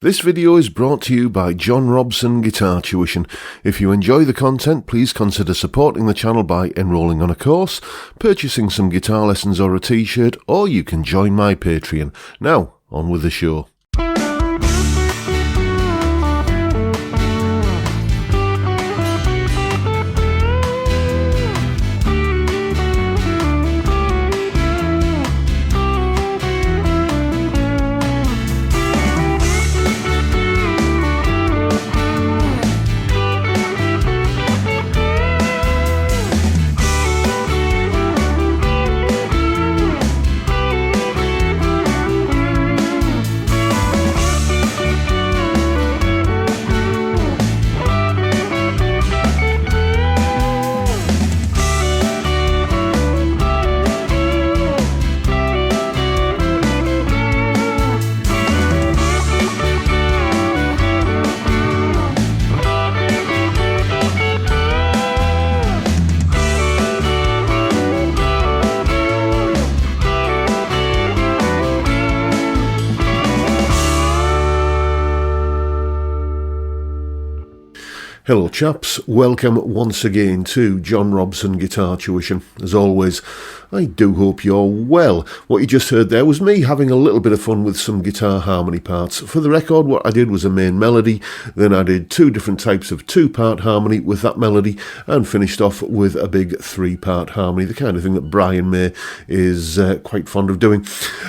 This video is brought to you by John Robson Guitar Tuition. If you enjoy the content, please consider supporting the channel by enrolling on a course, purchasing some guitar lessons or a t-shirt, or you can join my Patreon. Now, on with the show. Hello chaps, welcome once again to John Robson Guitar Tuition. As always, I do hope you're well. What you just heard there was me having a little bit of fun with some guitar harmony parts. For the record, what I did was a main melody, then I did two different types of two-part harmony with that melody, and finished off with a big three-part harmony, the kind of thing that Brian May is quite fond of doing.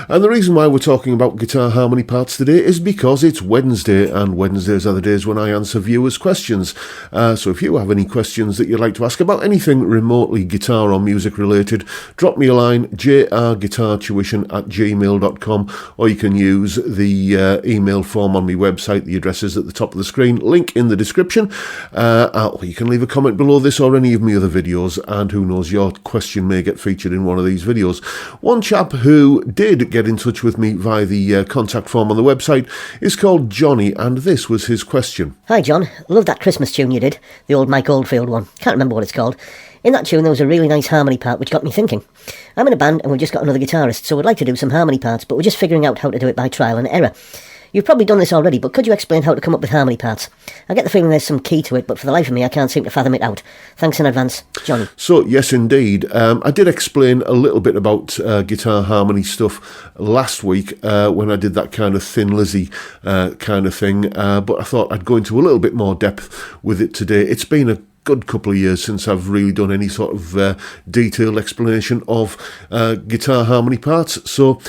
And the reason why we're talking about guitar harmony parts today is because it's Wednesday, and Wednesdays are the days when I answer viewers' questions. So if you have any questions that you'd like to ask about anything remotely guitar or music related, drop me a line, jrguitartuition@gmail.com, or you can use the email form on my website. The address is at the top of the screen, link in the description, or you can leave a comment below this or any of my other videos, and who knows, your question may get featured in one of these videos. One chap who did get in touch with me via the contact form on the website is called Johnny, and this was his question. Hi John, love that Christmas tune you did, the old Mike Oldfield one. Can't remember what it's called. In that tune there was a really nice harmony part which got me thinking. I'm in a band and we've just got another guitarist, so we'd like to do some harmony parts, but we're just figuring out how to do it by trial and error. You've probably done this already, but could you explain how to come up with harmony parts? I get the feeling there's some key to it, but for the life of me I can't seem to fathom it out. Thanks in advance, Johnny. So, yes indeed. I did explain a little bit about guitar harmony stuff last week when I did that kind of Thin Lizzy kind of thing, but I thought I'd go into a little bit more depth with it today. It's been a good couple of years since I've really done any sort of detailed explanation of guitar harmony parts, so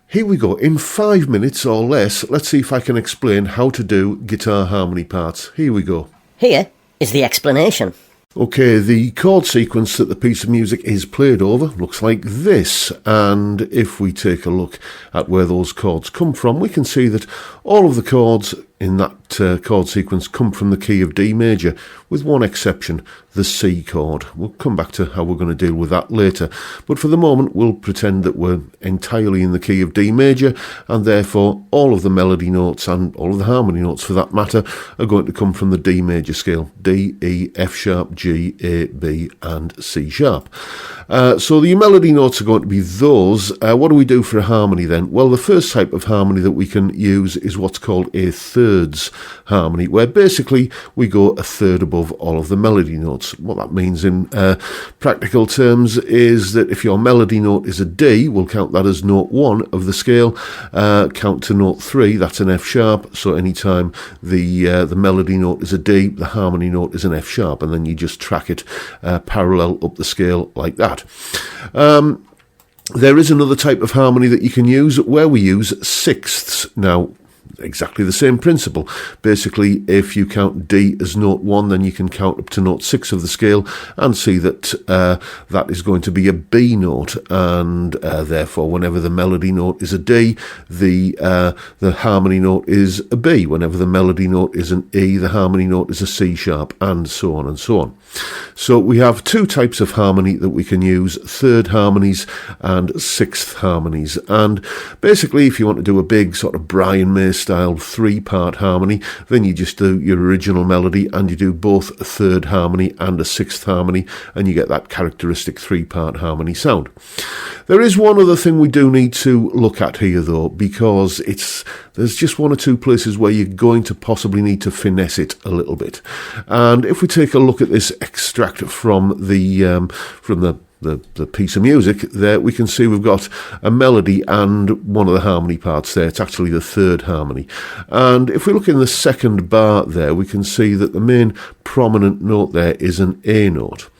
here we go. In 5 minutes or less, let's see if I can explain how to do guitar harmony parts. Here we go. Here is the explanation. Okay, the chord sequence that the piece of music is played over looks like this, and if we take a look at where those chords come from, we can see that all of the chords in that chord sequence come from the key of D major, with one exception, the C chord. We'll come back to how we're going to deal with that later, but for the moment we'll pretend that we're entirely in the key of D major, and therefore all of the melody notes, and all of the harmony notes for that matter, are going to come from the D major scale: D, E, F sharp, G, A, B and C sharp. So the melody notes are going to be those. What do we do for a harmony then? Well, the first type of harmony that we can use is what's called a thirds harmony, where basically we go a third above all of the melody notes. What that means in practical terms is that if your melody note is a D, we'll count that as note 1 of the scale. Count to note 3, that's an F sharp, so anytime the melody note is a D, the harmony note is an F sharp, and then you just track it parallel up the scale like that. There is another type of harmony that you can use where we use sixths. Now, exactly the same principle. Basically, if you count D as note 1, then you can count up to note 6 of the scale and see that that is going to be a B note, and therefore whenever the melody note is a D, the harmony note is a B. Whenever the melody note is an E, the harmony note is a C sharp, and so on and so on. So we have two types of harmony that we can use: third harmonies and sixth harmonies. And basically, if you want to do a big sort of Brian May style 3-part harmony, then you just do your original melody and you do both a third harmony and a sixth harmony, and you get that characteristic 3-part harmony sound. There is one other thing we do need to look at here though, because there's just one or two places where you're going to possibly need to finesse it a little bit. And if we take a look at this extract from the piece of music there, we can see we've got a melody and one of the harmony parts there. It's actually the third harmony. And if we look in the second bar there, we can see that the main prominent note there is an A note.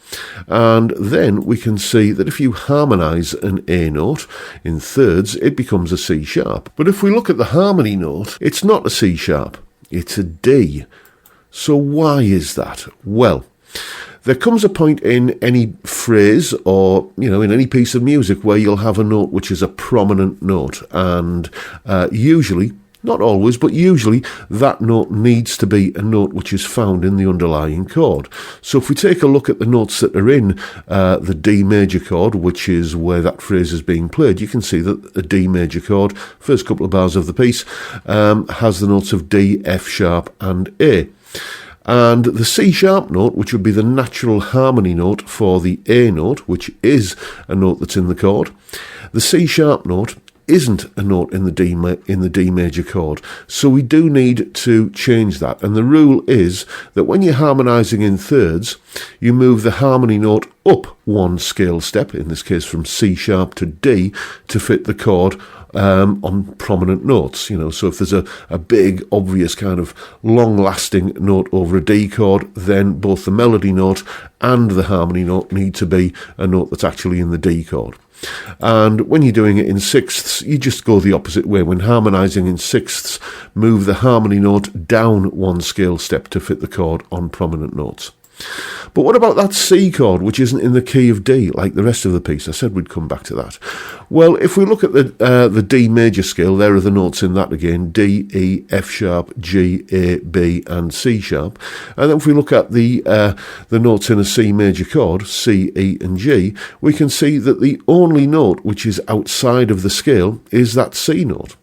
And then we can see that if you harmonise an A note in thirds, it becomes a C sharp. But if we look at the harmony note, it's not a C sharp, it's a D. So why is that? Well, there comes a point in any phrase or, in any piece of music where you'll have a note which is a prominent note, and usually, not always, but usually that note needs to be a note which is found in the underlying chord. So if we take a look at the notes that are in the D major chord, which is where that phrase is being played, you can see that the D major chord, first couple of bars of the piece, has the notes of D, F sharp and A. And the C sharp note, which would be the natural harmony note for the A note, which is a note that's in the chord, the C sharp note isn't a note in the D major chord. So we do need to change that. And the rule is that when you're harmonising in thirds, you move the harmony note up one scale step, in this case from C sharp to D, to fit the chord on prominent notes. So if there's a big, obvious kind of long-lasting note over a D chord, then both the melody note and the harmony note need to be a note that's actually in the D chord. And when you're doing it in sixths, you just go the opposite way. When harmonising in sixths, move the harmony note down one scale step to fit the chord on prominent notes. But what about that C chord, which isn't in the key of D, like the rest of the piece? I said we'd come back to that. Well, if we look at the D major scale, there are the notes in that again: D, E, F sharp, G, A, B, and C sharp. And then if we look at the notes in a C major chord, C, E, and G, we can see that the only note which is outside of the scale is that C note.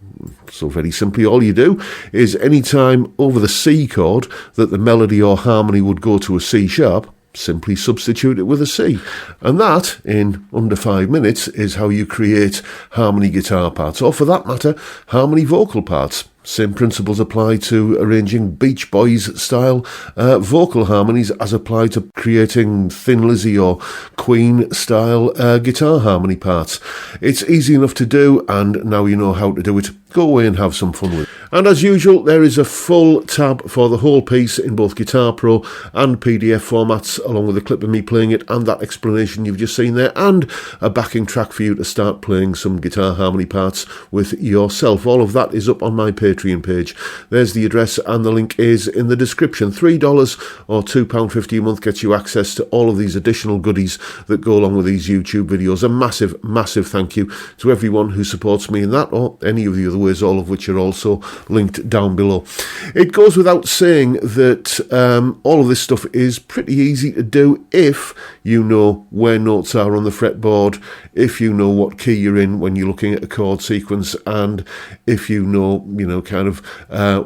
So very simply, all you do is any time over the C chord that the melody or harmony would go to a C sharp, simply substitute it with a C. And that, in under 5 minutes, is how you create harmony guitar parts, or for that matter, harmony vocal parts. Same principles apply to arranging Beach Boys style vocal harmonies as apply to creating Thin Lizzy or Queen style guitar harmony parts. It's easy enough to do, and now you know how to do it. Go away and have some fun with it. And as usual, there is a full tab for the whole piece in both Guitar Pro and PDF formats, along with a clip of me playing it and that explanation you've just seen there, and a backing track for you to start playing some guitar harmony parts with yourself. All of that is up on my Patreon page. There's the address, and the link is in the description. $3 or £2.50 a month gets you access to all of these additional goodies that go along with these YouTube videos. A massive, massive thank you to everyone who supports me in that, or any of the other ways, all of which are also linked down below. It goes without saying that all of this stuff is pretty easy to do if you know where notes are on the fretboard, if you know what key you're in when you're looking at a chord sequence, and if you know kind of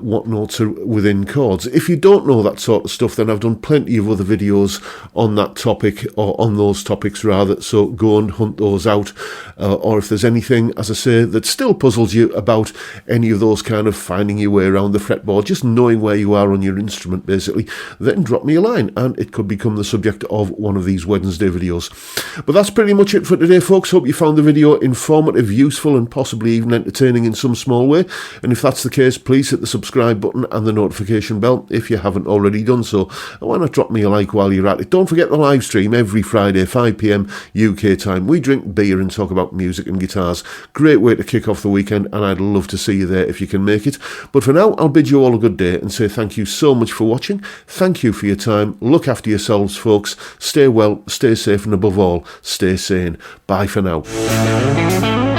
what notes are within chords. If you don't know that sort of stuff, then I've done plenty of other videos on that topic, or on those topics rather, so go and hunt those out. Or if there's anything, as I say, that still puzzles you about any of those kind of finding your way around the fretboard, just knowing where you are on your instrument basically, then drop me a line and it could become the subject of one of these Wednesday videos. But that's pretty much it for today, folks. Hope you found the video informative, useful, and possibly even entertaining in some small way. And if that's the case, please hit the subscribe button and the notification bell if you haven't already done so. And why not drop me a like while you're at it? Don't forget the live stream every Friday, 5 PM UK time. We drink beer and talk about music and guitars. Great way to kick off the weekend, and I'd love to see you there if you can make it. But for now, I'll bid you all a good day and say thank you so much for watching. Thank you for your time. Look after yourselves, folks. Stay well, stay safe, and above all, stay sane. Bye for now.